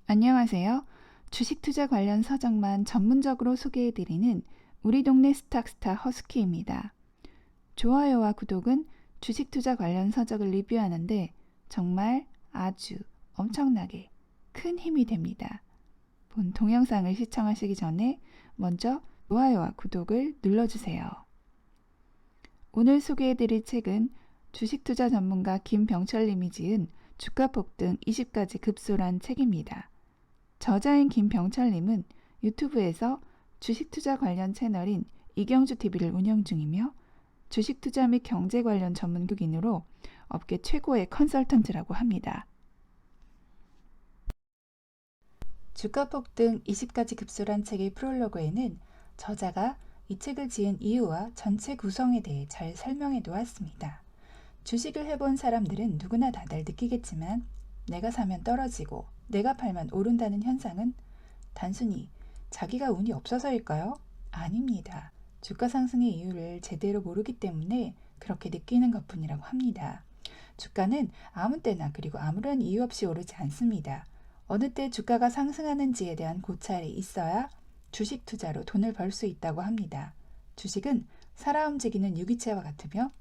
안녕하세요. 주식 투자 관련 서적만 전문적으로 소개해드리는 우리 동네 스탁스타 허스키입니다. 좋아요와 구독은 주식 투자 관련 서적을 리뷰하는데 정말 아주 엄청나게 큰 힘이 됩니다. 본 동영상을 시청하시기 전에 먼저 좋아요와 구독을 눌러주세요. 오늘 소개해드릴 책은 주식 투자 전문가 김병철님이 지은 주가 폭등 20가지 급소란 책입니다. 저자인 김병철님은 유튜브에서 주식 투자 관련 채널인 이경주TV를 운영 중이며 주식 투자 및 경제 관련 전문국인으로 업계 최고의 컨설턴트라고 합니다. 주가 폭등 20가지 급소란 책의 프롤로그에는 저자가 이 책을 지은 이유와 전체 구성에 대해 잘 설명해 놓았습니다. 주식을 해본 사람들은 누구나 다들 느끼겠지만 내가 사면 떨어지고 내가 팔면 오른다는 현상은 단순히 자기가 운이 없어서일까요? 아닙니다. 주가 상승의 이유를 제대로 모르기 때문에 그렇게 느끼는 것뿐이라고 합니다. 주가는 아무 때나 그리고 아무런 이유 없이 오르지 않습니다. 어느 때 주가가 상승하는지에 대한 고찰이 있어야 주식 투자로 돈을 벌 수 있다고 합니다. 주식은 살아 움직이는 유기체와 같으며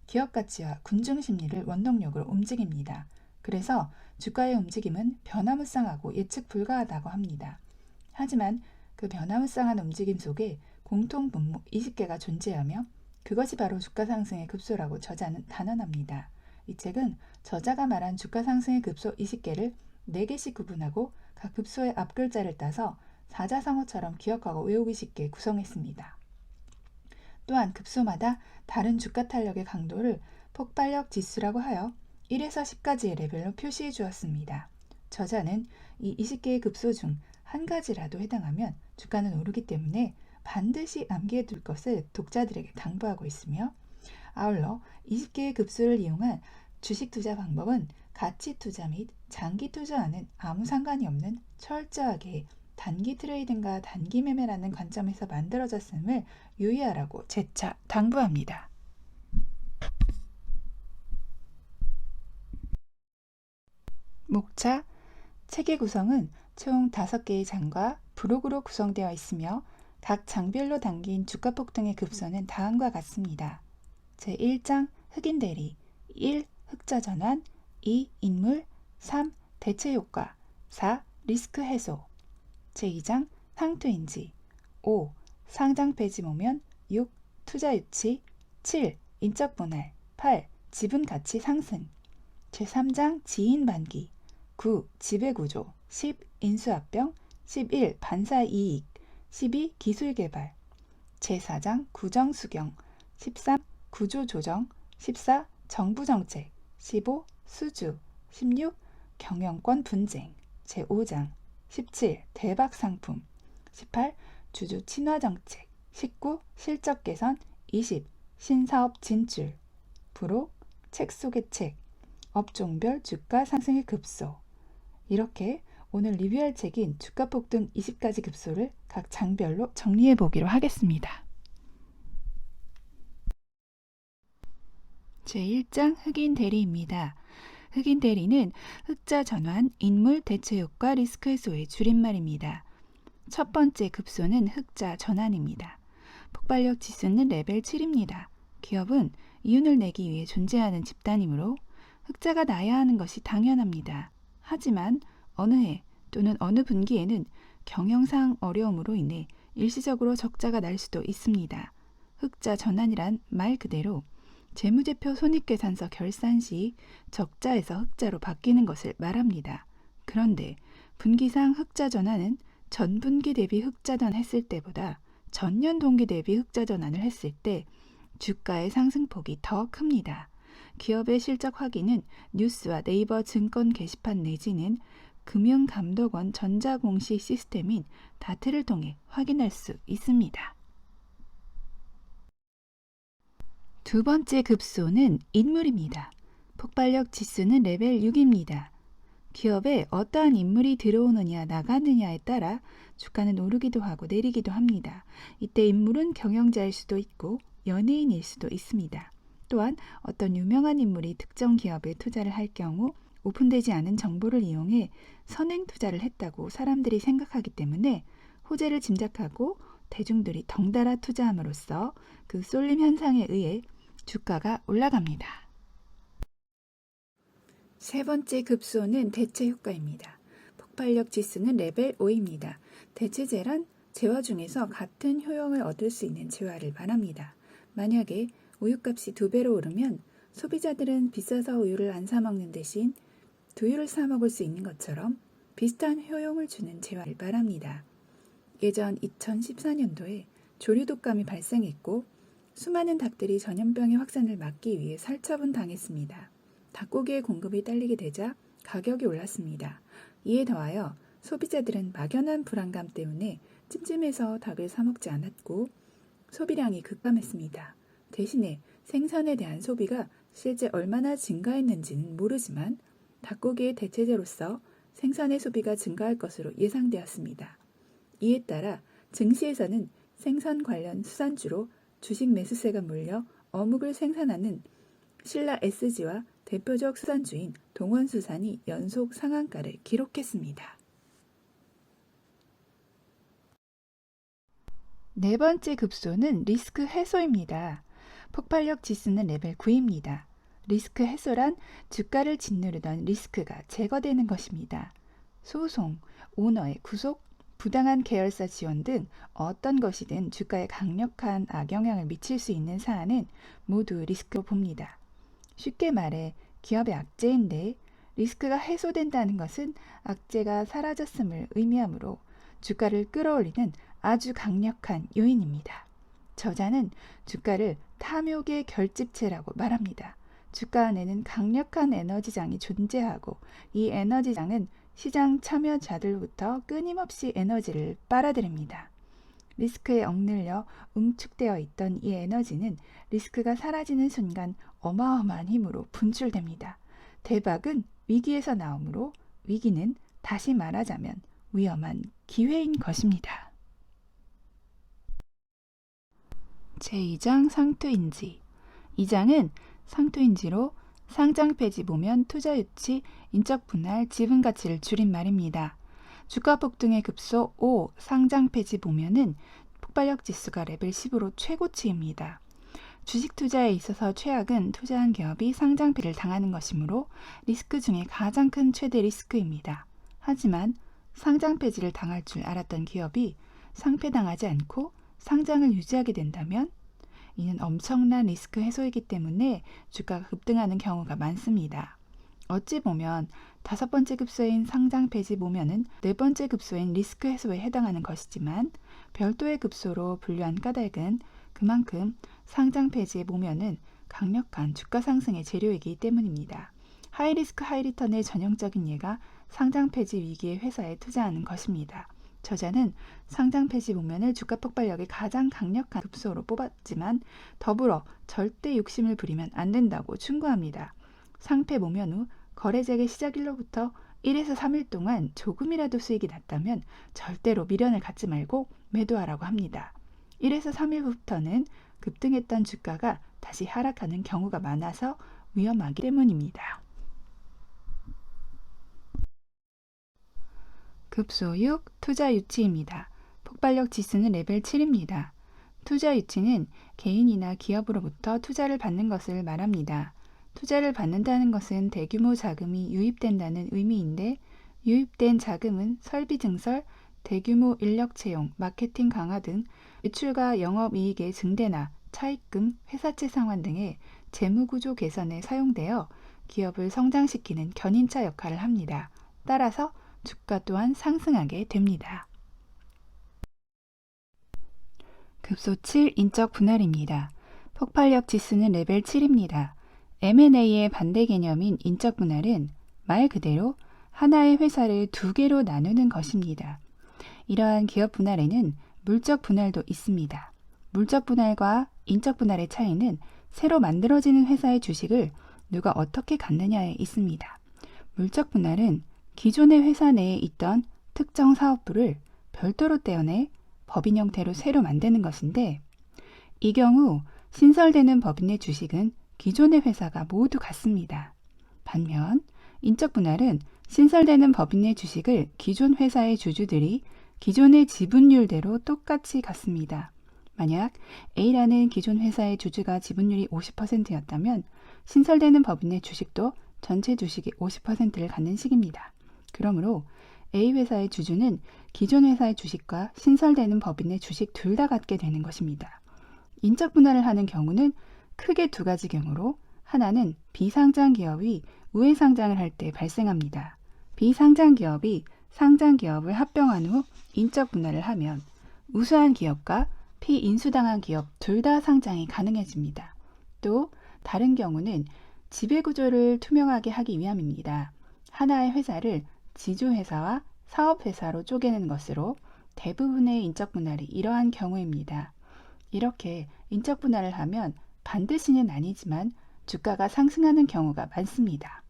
기업 가치와 군중 심리를 원동력으로 움직입니다. 그래서 주가의 움직임은 변화무쌍하고 예측 불가하다고 합니다. 하지만 그 변화무쌍한 움직임 속에 공통 분목 20개가 존재하며 그것이 바로 주가 상승의 급소라고 저자는 단언합니다. 이 책은 저자가 말한 주가 상승의 급소 20개를 4개씩 구분하고 각 급소의 앞글자를 따서 사자성어처럼 기억하고 외우기 쉽게 구성했습니다. 또한 급소마다 다른 주가 탄력의 강도를 폭발력 지수라고 하여 1에서 10까지의 레벨로 표시해 주었습니다. 저자는 이 20개의 급소 중 한 가지라도 해당하면 주가는 오르기 때문에 반드시 암기해 둘 것을 독자들에게 당부하고 있으며 아울러 20개의 급소를 이용한 주식 투자 방법은 가치 투자 및 장기 투자와는 아무 상관이 없는 철저하게 단기 트레이딩과 단기 매매라는 관점에서 만들어졌음을 유의하라고 재차 당부합니다. 목차, 책의 구성은 총 5개의 장과 부록으로 구성되어 있으며 각 장별로 담긴 주가 폭등의 급소는 다음과 같습니다. 제1장 흑인 대리, 1. 흑자 전환, 2. 인물, 3. 대체 효과, 4. 리스크 해소. 제2장 상투인지, 5. 상장 폐지 모면, 6. 투자 유치, 7. 인적 분할, 8. 지분 가치 상승. 제3장 지인 반기, 9. 지배구조, 10. 인수합병, 11. 반사 이익, 12. 기술 개발. 제4장 구정 수경, 13. 구조 조정, 14. 정부 정책, 15. 수주, 16. 경영권 분쟁. 제5장 17. 대박 상품, 18. 주주 친화 정책, 19. 실적 개선, 20. 신사업 진출. 부록, 책 속의 책, 업종별 주가 상승의 급소. 이렇게 오늘 리뷰할 책인 주가 폭등 20가지 급소를 각 장별로 정리해 보기로 하겠습니다. 제1장 흑인 대리입니다. 흑인 대리는 흑자 전환, 인물 대체 효과, 리스크 해소의 줄임말입니다. 첫 번째 급소는 흑자 전환입니다. 폭발력 지수는 레벨 7입니다. 기업은 이윤을 내기 위해 존재하는 집단이므로 흑자가 나야 하는 것이 당연합니다. 하지만 어느 해 또는 어느 분기에는 경영상 어려움으로 인해 일시적으로 적자가 날 수도 있습니다. 흑자 전환이란 말 그대로 재무제표 손익계산서 결산 시 적자에서 흑자로 바뀌는 것을 말합니다. 그런데 분기상 흑자 전환은 전분기 대비 흑자 전환했을 때보다 전년 동기 대비 흑자 전환을 했을 때 주가의 상승폭이 더 큽니다. 기업의 실적 확인은 뉴스와 네이버 증권 게시판 내지는 금융감독원 전자공시 시스템인 다트를 통해 확인할 수 있습니다. 두 번째 급소는 인물입니다. 폭발력 지수는 레벨 6입니다. 기업에 어떠한 인물이 들어오느냐 나가느냐에 따라 주가는 오르기도 하고 내리기도 합니다. 이때 인물은 경영자일 수도 있고 연예인일 수도 있습니다. 또한 어떤 유명한 인물이 특정 기업에 투자를 할 경우 오픈되지 않은 정보를 이용해 선행 투자를 했다고 사람들이 생각하기 때문에 호재를 짐작하고 대중들이 덩달아 투자함으로써 그 쏠림 현상에 의해 주가가 올라갑니다. 세 번째 급소는 대체 효과입니다. 폭발력 지수는 레벨 5입니다. 대체제란 재화 중에서 같은 효용을 얻을 수 있는 재화를 말합니다. 만약에 우유값이 2배로 오르면 소비자들은 비싸서 우유를 안 사 먹는 대신 두유를 사 먹을 수 있는 것처럼 비슷한 효용을 주는 재화를 말합니다. 예전 2014년도에 조류 독감이 발생했고 수많은 닭들이 전염병의 확산을 막기 위해 살처분 당했습니다. 닭고기의 공급이 딸리게 되자 가격이 올랐습니다. 이에 더하여 소비자들은 막연한 불안감 때문에 찜찜해서 닭을 사 먹지 않았고 소비량이 급감했습니다. 대신에 생선에 대한 소비가 실제 얼마나 증가했는지는 모르지만 닭고기의 대체제로서 생선의 소비가 증가할 것으로 예상되었습니다. 이에 따라 증시에서는 생선 관련 수산주로 주식 매수세가 몰려 어묵을 생산하는 신라 SG와 대표적 수산주인 동원수산이 연속 상한가를 기록했습니다. 네 번째 급소는 리스크 해소입니다. 폭발력 지수는 레벨 9입니다. 리스크 해소란 주가를 짓누르던 리스크가 제거되는 것입니다. 소송, 오너의 구속, 부당한 계열사 지원 등 어떤 것이든 주가에 강력한 악영향을 미칠 수 있는 사안은 모두 리스크로 봅니다. 쉽게 말해 기업의 악재인데 리스크가 해소된다는 것은 악재가 사라졌음을 의미하므로 주가를 끌어올리는 아주 강력한 요인입니다. 저자는 주가를 탐욕의 결집체라고 말합니다. 주가 안에는 강력한 에너지장이 존재하고 이 에너지장은 시장 참여자들로부터 끊임없이 에너지를 빨아들입니다. 리스크에 억눌려 응축되어 있던 이 에너지는 리스크가 사라지는 순간 어마어마한 힘으로 분출됩니다. 대박은 위기에서 나오므로 위기는 다시 말하자면 위험한 기회인 것입니다. 제2장 상투인지. 이 장은 상투인지로 상장 폐지 모면 투자 유치, 인적 분할, 지분 가치를 줄인 말입니다. 주가 폭등의 급소 5 상장 폐지 모면은 폭발력 지수가 레벨 10으로 최고치입니다. 주식 투자에 있어서 최악은 투자한 기업이 상장 폐지를 당하는 것이므로 리스크 중에 가장 큰 최대 리스크입니다. 하지만 상장 폐지를 당할 줄 알았던 기업이 상폐당하지 않고 상장을 유지하게 된다면 이는 엄청난 리스크 해소이기 때문에 주가가 급등하는 경우가 많습니다. 어찌 보면 5번째 급소인 상장 폐지 모면은 4번째 급소인 리스크 해소에 해당하는 것이지만 별도의 급소로 분류한 까닭은 그만큼 상장 폐지의 모면은 강력한 주가 상승의 재료이기 때문입니다. 하이리스크 하이리턴의 전형적인 예가 상장 폐지 위기의 회사에 투자하는 것입니다. 저자는 상장 폐지 모면을 주가 폭발력의 가장 강력한 급소로 뽑았지만 더불어 절대 욕심을 부리면 안 된다고 충고합니다. 상폐 모면 후 거래 재개 시작일로부터 1에서 3일 동안 조금이라도 수익이 났다면 절대로 미련을 갖지 말고 매도하라고 합니다. 1에서 3일 후부터는 급등했던 주가가 다시 하락하는 경우가 많아서 위험하기 때문입니다. 급소 6 투자 유치입니다. 폭발력 지수는 레벨 7입니다. 투자 유치는 개인이나 기업으로부터 투자를 받는 것을 말합니다. 투자를 받는다는 것은 대규모 자금이 유입된다는 의미인데 유입된 자금은 설비 증설, 대규모 인력 채용, 마케팅 강화 등 매출과 영업이익의 증대나 차입금, 회사채 상환 등의 재무구조 개선에 사용되어 기업을 성장시키는 견인차 역할을 합니다. 따라서 주가 또한 상승하게 됩니다. 급소 7 인적 분할입니다. 폭발력 지수는 레벨 7입니다. M&A의 반대 개념인 인적 분할은 말 그대로 하나의 회사를 2개로 나누는 것입니다. 이러한 기업 분할에는 물적 분할도 있습니다. 물적 분할과 인적 분할의 차이는 새로 만들어지는 회사의 주식을 누가 어떻게 갖느냐에 있습니다. 물적 분할은 기존의 회사 내에 있던 특정 사업부를 별도로 떼어내 법인 형태로 새로 만드는 것인데 이 경우 신설되는 법인의 주식은 기존의 회사가 모두 같습니다. 반면 인적 분할은 신설되는 법인의 주식을 기존 회사의 주주들이 기존의 지분율대로 똑같이 갖습니다. 만약 A라는 기존 회사의 주주가 지분율이 50%였다면 신설되는 법인의 주식도 전체 주식의 50%를 갖는 식입니다. 그러므로 A 회사의 주주는 기존 회사의 주식과 신설되는 법인의 주식 둘 다 갖게 되는 것입니다. 인적 분할을 하는 경우는 크게 두 가지 경우로 하나는 비상장 기업이 우회 상장을 할 때 발생합니다. 비상장 기업이 상장 기업을 합병한 후 인적 분할을 하면 우수한 기업과 피인수당한 기업 둘 다 상장이 가능해집니다. 또 다른 경우는 지배구조를 투명하게 하기 위함입니다. 하나의 회사를 지주회사와 사업회사로 쪼개는 것으로 대부분의 인적 분할이 이러한 경우입니다. 이렇게 인적 분할을 하면 반드시는 아니지만 주가가 상승하는 경우가 많습니다.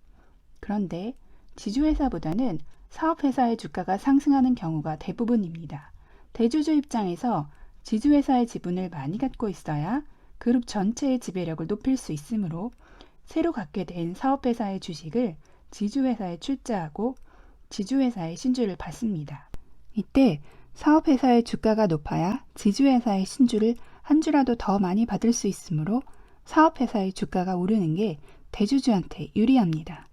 그런데 지주회사보다는 사업회사의 주가가 상승하는 경우가 대부분입니다. 대주주 입장에서 지주회사의 지분을 많이 갖고 있어야 그룹 전체의 지배력을 높일 수 있으므로 새로 갖게 된 사업회사의 주식을 지주회사에 출자하고 지주회사의 신주를 받습니다. 이때 사업회사의 주가가 높아야 지주회사의 신주를 한 주라도 더 많이 받을 수 있으므로 사업회사의 주가가 오르는 게 대주주한테 유리합니다.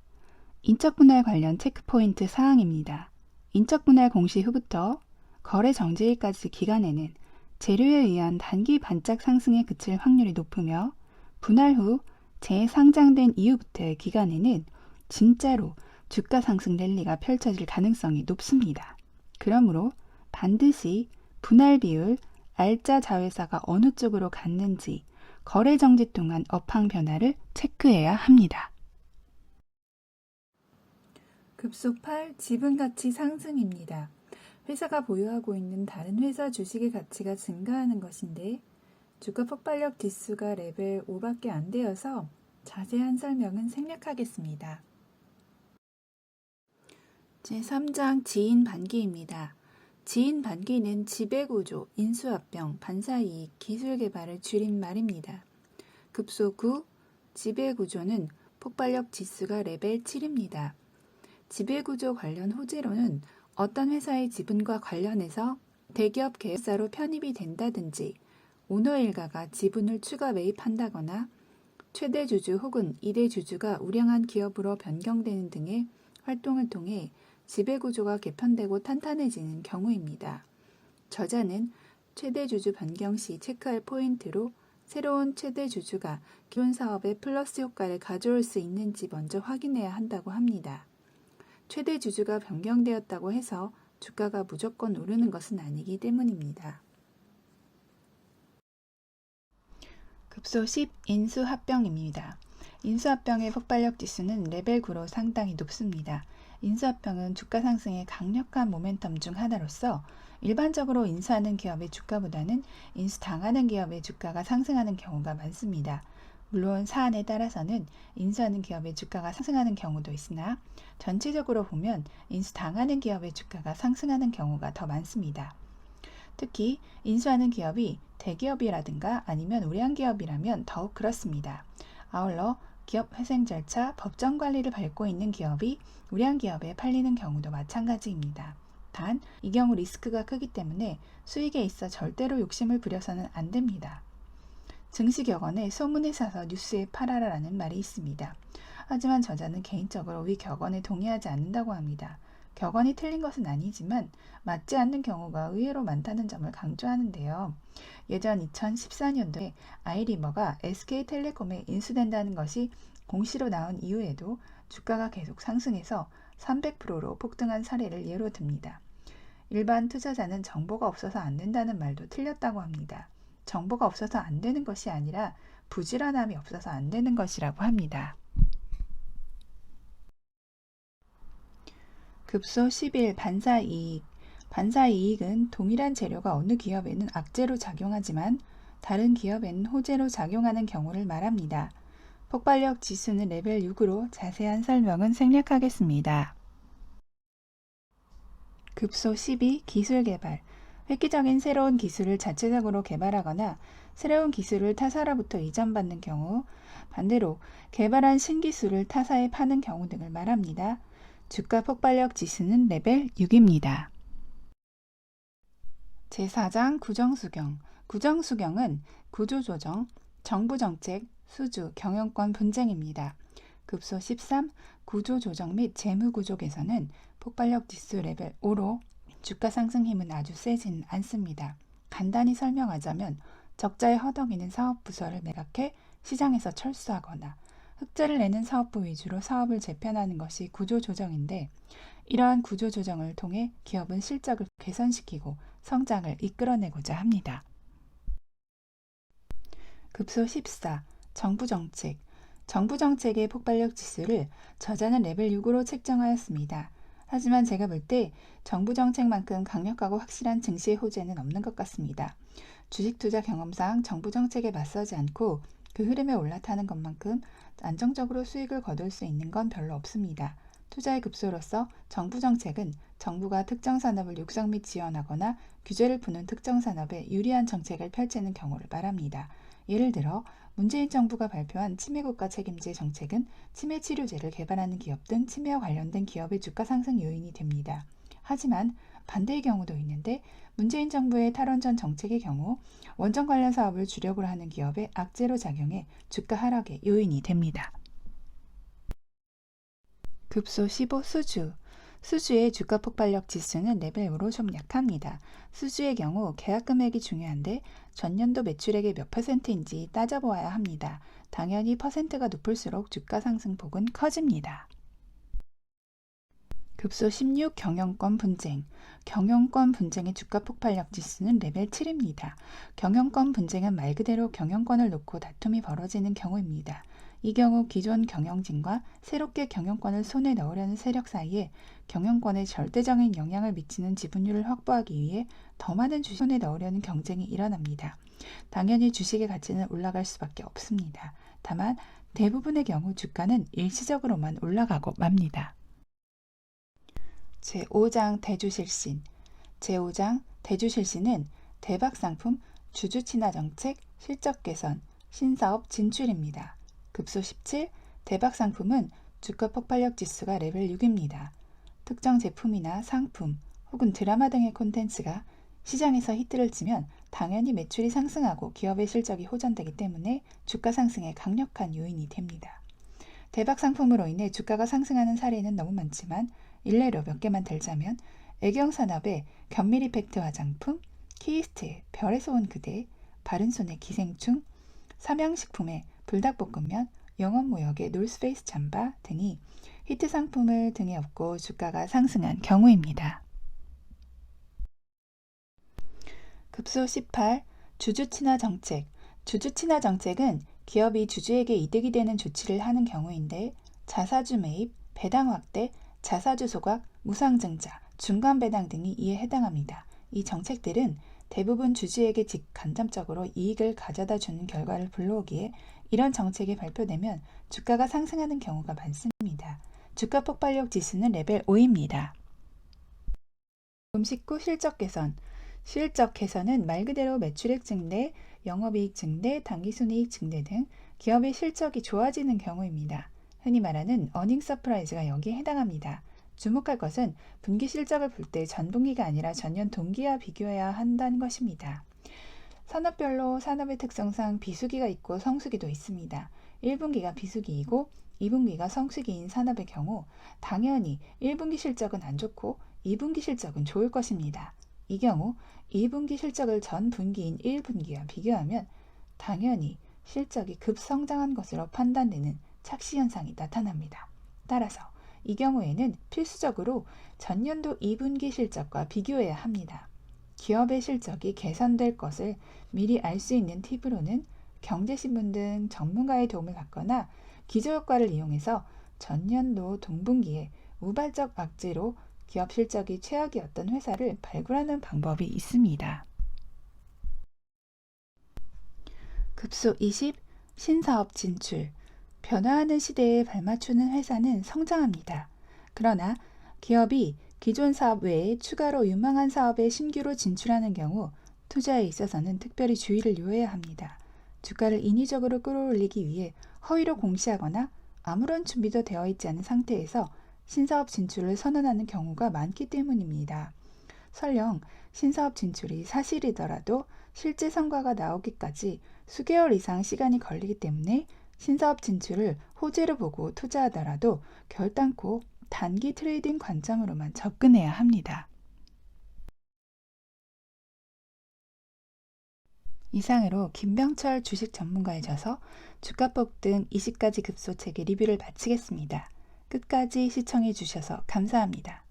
인적분할 관련 체크포인트 사항입니다. 인적분할 공시 후부터 거래 정지일까지 기간에는 재료에 의한 단기 반짝 상승에 그칠 확률이 높으며 분할 후 재상장된 이후부터의 기간에는 진짜로 주가 상승 랠리가 펼쳐질 가능성이 높습니다. 그러므로 반드시 분할 비율, 알짜 자회사가 어느 쪽으로 갔는지 거래 정지 동안 업황 변화를 체크해야 합니다. 급속 8. 지분 가치 상승입니다. 회사가 보유하고 있는 다른 회사 주식의 가치가 증가하는 것인데 주가 폭발력 지수가 레벨 5밖에 안 되어서 자세한 설명은 생략하겠습니다. 제3장 지인 반기입니다. 지인 반기는 지배구조, 인수합병, 반사이익, 기술개발을 줄인 말입니다. 급소 9. 지배구조는 폭발력 지수가 레벨 7입니다. 지배구조 관련 호재로는 어떤 회사의 지분과 관련해서 대기업 계열사로 편입이 된다든지 오너 일가가 지분을 추가 매입한다거나 최대 주주 혹은 2대 주주가 우량한 기업으로 변경되는 등의 활동을 통해 지배구조가 개편되고 탄탄해지는 경우입니다. 저자는 최대 주주 변경 시 체크할 포인트로 새로운 최대 주주가 기존 사업에 플러스 효과를 가져올 수 있는지 먼저 확인해야 한다고 합니다. 최대 주주가 변경되었다고 해서 주가가 무조건 오르는 것은 아니기 때문입니다. 급소 10. 인수합병입니다. 인수합병의 폭발력 지수는 레벨 9로 상당히 높습니다. 인수합병은 주가 상승의 강력한 모멘텀 중 하나로서 일반적으로 인수하는 기업의 주가보다는 인수당하는 기업의 주가가 상승하는 경우가 많습니다. 물론 사안에 따라서는 인수하는 기업의 주가가 상승하는 경우도 있으나 전체적으로 보면 인수당하는 기업의 주가가 상승하는 경우가 더 많습니다. 특히 인수하는 기업이 대기업이라든가 아니면 우량 기업이라면 더욱 그렇습니다. 아울러 기업 회생 절차, 법정 관리를 밟고 있는 기업이 우량 기업에 팔리는 경우도 마찬가지입니다. 단, 이 경우 리스크가 크기 때문에 수익에 있어 절대로 욕심을 부려서는 안 됩니다. 증시격언에 소문에 사서 뉴스에 팔아라라는 말이 있습니다. 하지만 저자는 개인적으로 위 격언에 동의하지 않는다고 합니다. 격언이 틀린 것은 아니지만 맞지 않는 경우가 의외로 많다는 점을 강조하는데요. 예전 2014년도에 아이리버가 SK텔레콤에 인수된다는 것이 공시로 나온 이후에도 주가가 계속 상승해서 300%로 폭등한 사례를 예로 듭니다. 일반 투자자는 정보가 없어서 안 된다는 말도 틀렸다고 합니다. 정보가 없어서 안 되는 것이 아니라 부지런함이 없어서 안 되는 것이라고 합니다. 급소 11. 반사이익. 반사이익은 동일한 재료가 어느 기업에는 악재로 작용하지만 다른 기업에는 호재로 작용하는 경우를 말합니다. 폭발력 지수는 레벨 6으로 자세한 설명은 생략하겠습니다. 급소 12. 기술개발. 획기적인 새로운 기술을 자체적으로 개발하거나 새로운 기술을 타사로부터 이전받는 경우, 반대로 개발한 신기술을 타사에 파는 경우 등을 말합니다. 주가 폭발력 지수는 레벨 6입니다. 제4장 구정수경. 구정수경은 구조조정, 정부정책, 수주, 경영권 분쟁입니다. 급소 13. 구조조정 및 재무구조 개선은 폭발력 지수 레벨 5로 주가 상승 힘은 아주 세진 않습니다. 간단히 설명하자면 적자에 허덕이는 사업부서를 매각해 시장에서 철수하거나 흑자를 내는 사업부 위주로 사업을 재편하는 것이 구조조정인데, 이러한 구조조정을 통해 기업은 실적을 개선시키고 성장을 이끌어내고자 합니다. 급소 14. 정부정책. 정부정책의 폭발력 지수를 저자는 레벨 6으로 책정하였습니다. 하지만 제가 볼 때 정부정책만큼 강력하고 확실한 증시의 호재는 없는 것 같습니다. 주식투자 경험상 정부정책에 맞서지 않고 그 흐름에 올라타는 것만큼 안정적으로 수익을 거둘 수 있는 건 별로 없습니다. 투자의 급소로서 정부정책은 정부가 특정 산업을 육성 및 지원하거나 규제를 푸는 특정 산업에 유리한 정책을 펼치는 경우를 말합니다. 예를 들어 문재인 정부가 발표한 치매국가 책임제 정책은 치매 치료제를 개발하는 기업 등 치매와 관련된 기업의 주가 상승 요인이 됩니다. 하지만 반대의 경우도 있는데, 문재인 정부의 탈원전 정책의 경우 원전 관련 사업을 주력으로 하는 기업의 악재로 작용해 주가 하락의 요인이 됩니다. 급소 15. 수주. 수주의 주가 폭발력 지수는 레벨 5로 좀 약합니다. 수주의 경우 계약 금액이 중요한데 전년도 매출액의 몇 %인지 따져보아야 합니다. 당연히 퍼센트가 높을수록 주가 상승폭은 커집니다. 급소 16. 경영권 분쟁. 경영권 분쟁의 주가 폭발력 지수는 레벨 7입니다. 경영권 분쟁은 말 그대로 경영권을 놓고 다툼이 벌어지는 경우입니다. 이 경우 기존 경영진과 새롭게 경영권을 손에 넣으려는 세력 사이에 경영권에 절대적인 영향을 미치는 지분율을 확보하기 위해 더 많은 주식을 손에 넣으려는 경쟁이 일어납니다. 당연히 주식의 가치는 올라갈 수밖에 없습니다. 다만 대부분의 경우 주가는 일시적으로만 올라가고 맙니다. 제5장 대주실신. 제5장 대주실신은 대박상품, 주주친화정책, 실적개선, 신사업 진출입니다. 급소 17. 대박상품은 주가 폭발력 지수가 레벨 6입니다. 특정 제품이나 상품 혹은 드라마 등의 콘텐츠가 시장에서 히트를 치면 당연히 매출이 상승하고 기업의 실적이 호전되기 때문에 주가 상승에 강력한 요인이 됩니다. 대박 상품으로 인해 주가가 상승하는 사례는 너무 많지만 일례로 몇 개만 들자면 애경산업의 견밀이펙트 화장품, 키이스트의 별에서 온 그대, 바른손의 기생충, 삼양식품의 불닭볶음면, 영업무역의 놀스페이스 잠바 등이 히트 상품을 등에 업고 주가가 상승한 경우입니다. 급소 18. 주주친화 정책. 주주친화 정책은 기업이 주주에게 이득이 되는 조치를 하는 경우인데, 자사주 매입, 배당 확대, 자사주 소각, 무상증자, 중간배당 등이 이에 해당합니다. 이 정책들은 대부분 주주에게 직간접적으로 이익을 가져다 주는 결과를 불러오기에 이런 정책이 발표되면 주가가 상승하는 경우가 많습니다. 주가 폭발력 지수는 레벨 5입니다. 19. 실적 개선. 실적 개선은 말 그대로 매출액 증대, 영업이익 증대, 당기순이익 증대 등 기업의 실적이 좋아지는 경우입니다. 흔히 말하는 어닝 서프라이즈가 여기에 해당합니다. 주목할 것은 분기 실적을 볼 때 전분기가 아니라 전년 동기와 비교해야 한다는 것입니다. 산업별로 산업의 특성상 비수기가 있고 성수기도 있습니다. 1분기가 비수기이고 2분기가 성수기인 산업의 경우 당연히 1분기 실적은 안 좋고 2분기 실적은 좋을 것입니다. 이 경우 2분기 실적을 전 분기인 1분기와 비교하면 당연히 실적이 급성장한 것으로 판단되는 착시 현상이 나타납니다. 따라서 이 경우에는 필수적으로 전년도 2분기 실적과 비교해야 합니다. 기업의 실적이 개선될 것을 미리 알 수 있는 팁으로는 경제신문 등 전문가의 도움을 받거나 기저효과를 이용해서 전년도 동분기에 우발적 악재로 기업 실적이 최악이었던 회사를 발굴하는 방법이 있습니다. 급소 20. 신사업 진출. 변화하는 시대에 발맞추는 회사는 성장합니다. 그러나 기업이 기존 사업 외에 추가로 유망한 사업에 신규로 진출하는 경우 투자에 있어서는 특별히 주의를 요해야 합니다. 주가를 인위적으로 끌어올리기 위해 허위로 공시하거나 아무런 준비도 되어 있지 않은 상태에서 신사업 진출을 선언하는 경우가 많기 때문입니다. 설령 신사업 진출이 사실이더라도 실제 성과가 나오기까지 수개월 이상 시간이 걸리기 때문에 신사업 진출을 호재로 보고 투자하더라도 결단코 단기 트레이딩 관점으로만 접근해야 합니다. 이상으로 김병철 주식 전문가의 저서 주가 폭등 20가지 급소 책의 리뷰를 마치겠습니다. 끝까지 시청해 주셔서 감사합니다.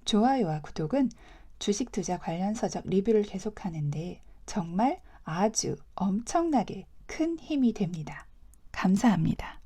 좋아요와 구독은 주식 투자 관련 서적 리뷰를 계속하는데 정말 아주 엄청나게 큰 힘이 됩니다. 감사합니다.